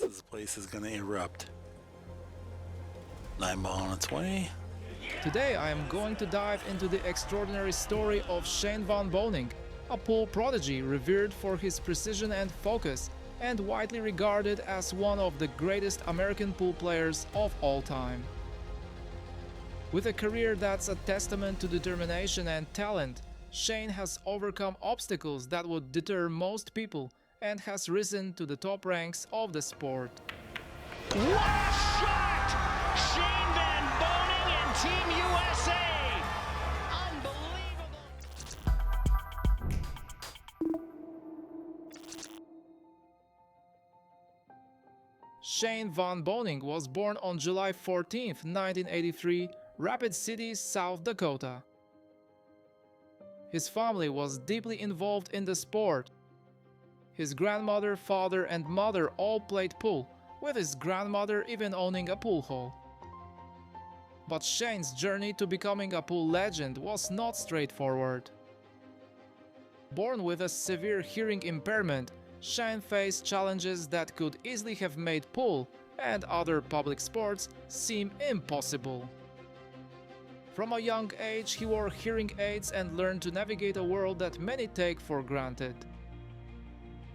This place is gonna erupt. 9 ball on a 20. Today I am going to dive into the extraordinary story of Shane van Boening, a pool prodigy revered for his precision and focus, and widely regarded as one of the greatest American pool players of all time. With a career that's a testament to determination and talent, Shane has overcome obstacles that would deter most people and has risen to the top ranks of the sport. What a shot! Shane van Boening and Team USA! Unbelievable! Shane van Boening was born on July 14, 1983, Rapid City, South Dakota. His family was deeply involved in the sport. His grandmother, father, and mother all played pool, with his grandmother even owning a pool hall. But Shane's journey to becoming a pool legend was not straightforward. Born with a severe hearing impairment, Shane faced challenges that could easily have made pool and other public sports seem impossible. From a young age, he wore hearing aids and learned to navigate a world that many take for granted.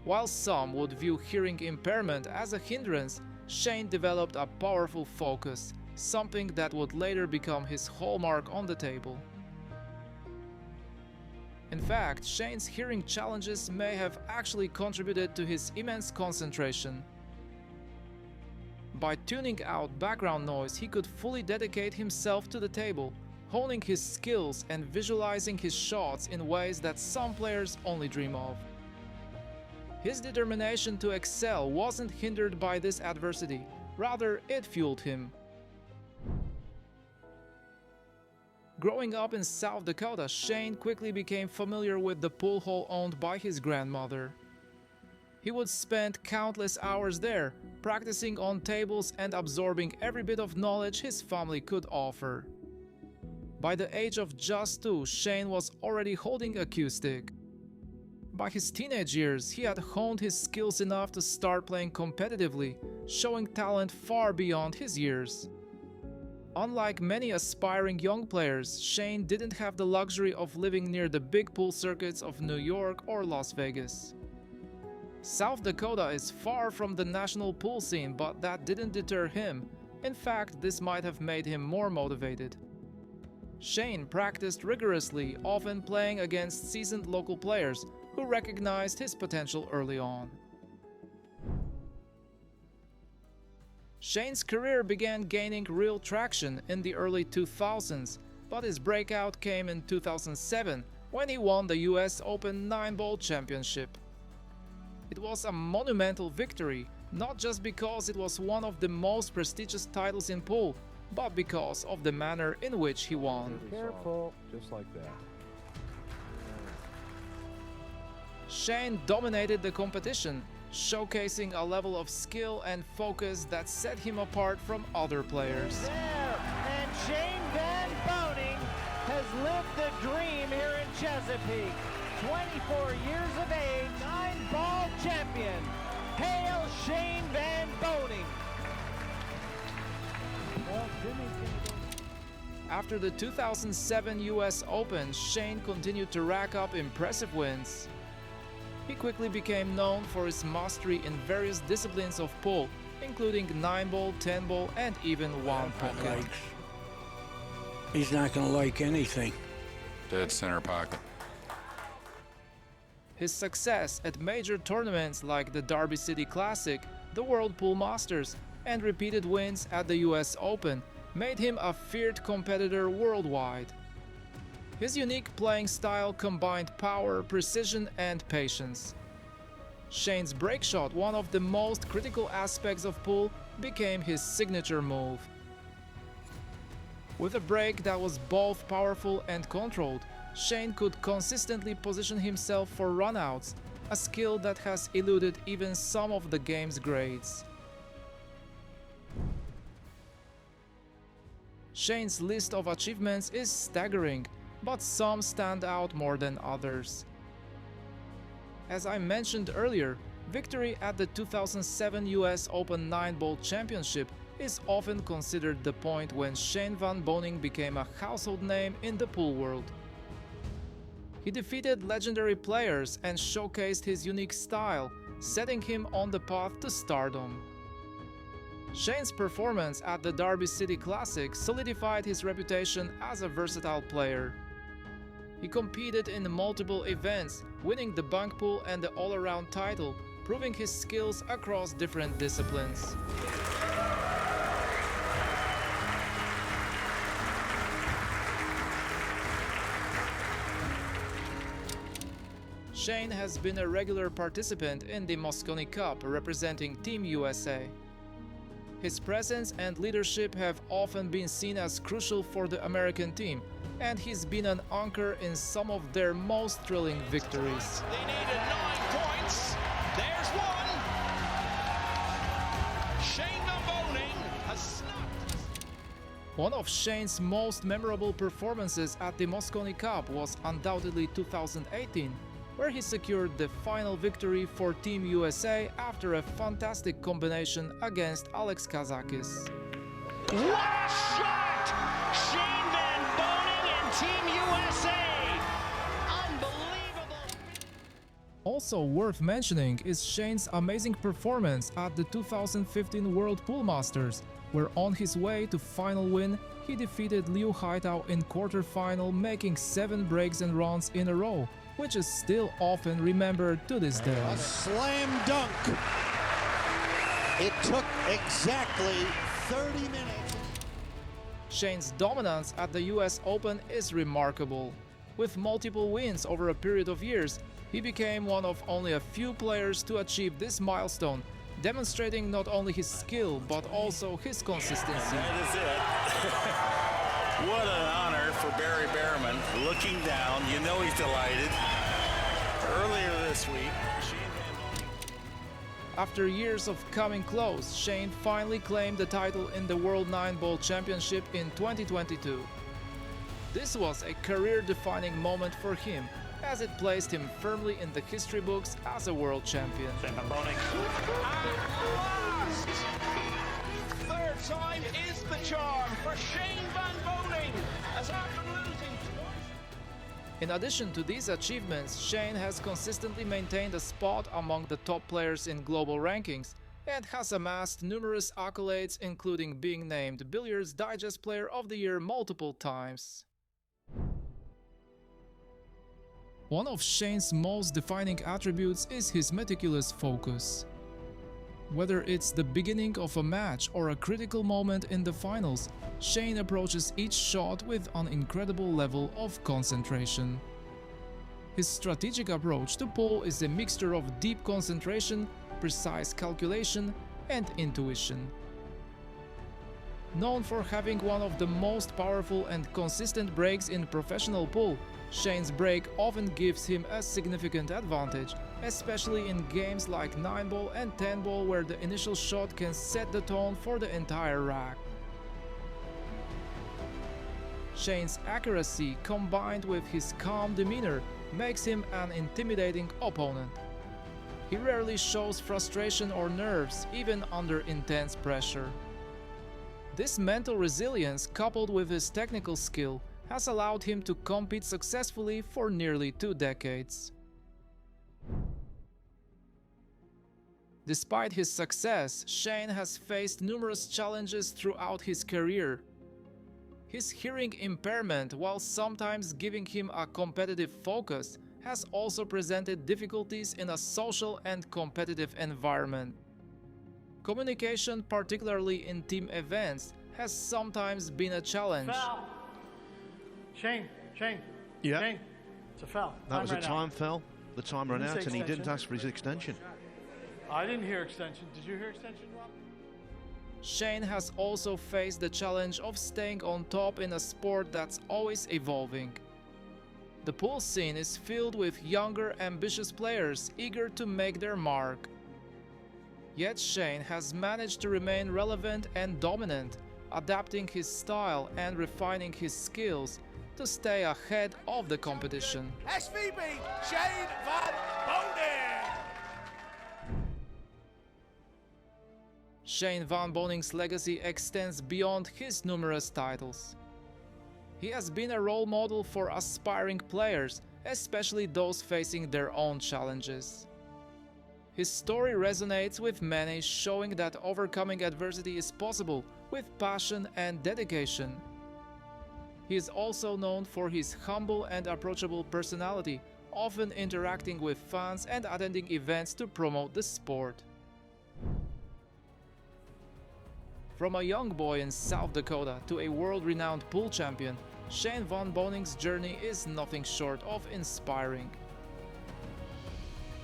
While some would view hearing impairment as a hindrance, Shane developed a powerful focus, something that would later become his hallmark on the table. In fact, Shane's hearing challenges may have actually contributed to his immense concentration. By tuning out background noise, he could fully dedicate himself to the table, honing his skills and visualizing his shots in ways that some players only dream of. His determination to excel wasn't hindered by this adversity, rather it fueled him. Growing up in South Dakota, Shane quickly became familiar with the pool hall owned by his grandmother. He would spend countless hours there, practicing on tables and absorbing every bit of knowledge his family could offer. By the age of just 2, Shane was already holding a cue stick. By his teenage years, he had honed his skills enough to start playing competitively, showing talent far beyond his years. Unlike many aspiring young players, Shane didn't have the luxury of living near the big pool circuits of New York or Las Vegas. South Dakota is far from the national pool scene, but that didn't deter him. In fact, this might have made him more motivated. Shane practiced rigorously, often playing against seasoned local players who recognized his potential early on. Shane's career began gaining real traction in the early 2000s, but his breakout came in 2007 when he won the US Open 9-ball championship. It was a monumental victory, not just because it was one of the most prestigious titles in pool, but because of the manner in which he won. Careful, just like that. Shane dominated the competition, showcasing a level of skill and focus that set him apart from other players. There, and Shane van Boening has lived the dream here in Chesapeake. 24 years of age, 9-ball champion. Hail Shane van Boening! After the 2007 US Open, Shane continued to rack up impressive wins. He quickly became known for his mastery in various disciplines of pool, including 9-ball, 10-ball, and even one pocket. He's not gonna like anything. Dead center pocket. His success at major tournaments like the Derby City Classic, the World Pool Masters, and repeated wins at the US Open made him a feared competitor worldwide. His unique playing style combined power, precision, and patience. Shane's break shot, one of the most critical aspects of pool, became his signature move. With a break that was both powerful and controlled, Shane could consistently position himself for runouts, a skill that has eluded even some of the game's greats. Shane's list of achievements is staggering, but some stand out more than others. As I mentioned earlier, Victory at the 2007 US Open 9-ball championship is often considered the point when Shane van Boening became a household name in the pool world. He defeated legendary players and showcased his unique style, setting him on the path to stardom. Shane's performance at the Derby City Classic solidified his reputation as a versatile player. He competed in multiple events, winning the bunk pool and the all-around title, proving his skills across different disciplines. Shane has been a regular participant in the Mosconi Cup representing Team USA. His presence and leadership have often been seen as crucial for the American team, and he's been an anchor in some of their most thrilling victories. They needed 9 points. There's one. Shane van Boening has snapped. One of Shane's most memorable performances at the Mosconi Cup was undoubtedly 2018, where he secured the final victory for Team USA after a fantastic combination against Alex Kazakis. What a shot! Shane van Boening and Team USA! Unbelievable! Also worth mentioning is Shane's amazing performance at the 2015 World Pool Masters, where on his way to final win, he defeated Liu Haitao in quarterfinal, making 7 breaks and runs in a row, which is still often remembered to this day. A slam dunk. It took exactly 30 minutes. Shane's dominance at the US Open is remarkable. With multiple wins over a period of years, he became one of only a few players to achieve this milestone, demonstrating not only his skill but also his consistency. That is it. What an honor for Barry Behrman. Looking down, you know he's delighted. Earlier this week, Shane van Boening. After years of coming close, Shane finally claimed the title in the World 9-Ball Championship in 2022. This was a career-defining moment for him, as it placed him firmly in the history books as a world champion. Shane van Boening. At last! Third time is the charm for Shane van Boening, as after losing twice. In addition to these achievements, Shane has consistently maintained a spot among the top players in global rankings and has amassed numerous accolades, including being named Billiards Digest Player of the Year multiple times. One of Shane's most defining attributes is his meticulous focus. Whether it's the beginning of a match or a critical moment in the finals, Shane approaches each shot with an incredible level of concentration. His strategic approach to pool is a mixture of deep concentration, precise calculation, and intuition. Known for having one of the most powerful and consistent breaks in professional pool, Shane's break often gives him a significant advantage, especially in games like 9-ball and 10-ball, where the initial shot can set the tone for the entire rack. Shane's accuracy, combined with his calm demeanor, makes him an intimidating opponent. He rarely shows frustration or nerves, even under intense pressure. This mental resilience, coupled with his technical skill, has allowed him to compete successfully for nearly 2 decades. Despite his success, Shane has faced numerous challenges throughout his career. His hearing impairment, while sometimes giving him a competitive focus, has also presented difficulties in a social and competitive environment. Communication, particularly in team events, has sometimes been a challenge. Foul. Shane. Yeah. Shane. It's a foul. That was a ran out. time foul. The time ran Didn't out say and he didn't extension. ask for his extension. I didn't hear extension. Did you hear extension, Rob? Shane has also faced the challenge of staying on top in a sport that's always evolving. The pool scene is filled with younger, ambitious players eager to make their mark. Yet Shane has managed to remain relevant and dominant, adapting his style and refining his skills to stay ahead of the competition. SVB, Shane van Boening. Shane van Boening's legacy extends beyond his numerous titles. He has been a role model for aspiring players, especially those facing their own challenges. His story resonates with many, showing that overcoming adversity is possible with passion and dedication. He is also known for his humble and approachable personality, often interacting with fans and attending events to promote the sport. From a young boy in South Dakota to a world-renowned pool champion, Shane van Boening's journey is nothing short of inspiring.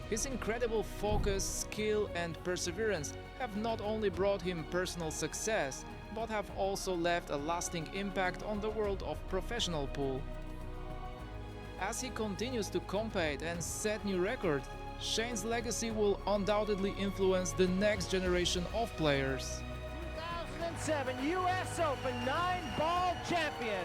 His incredible focus, skill, and perseverance have not only brought him personal success, but have also left a lasting impact on the world of professional pool. As he continues to compete and set new records, Shane's legacy will undoubtedly influence the next generation of players. 2007 U.S. Open 9-ball champion,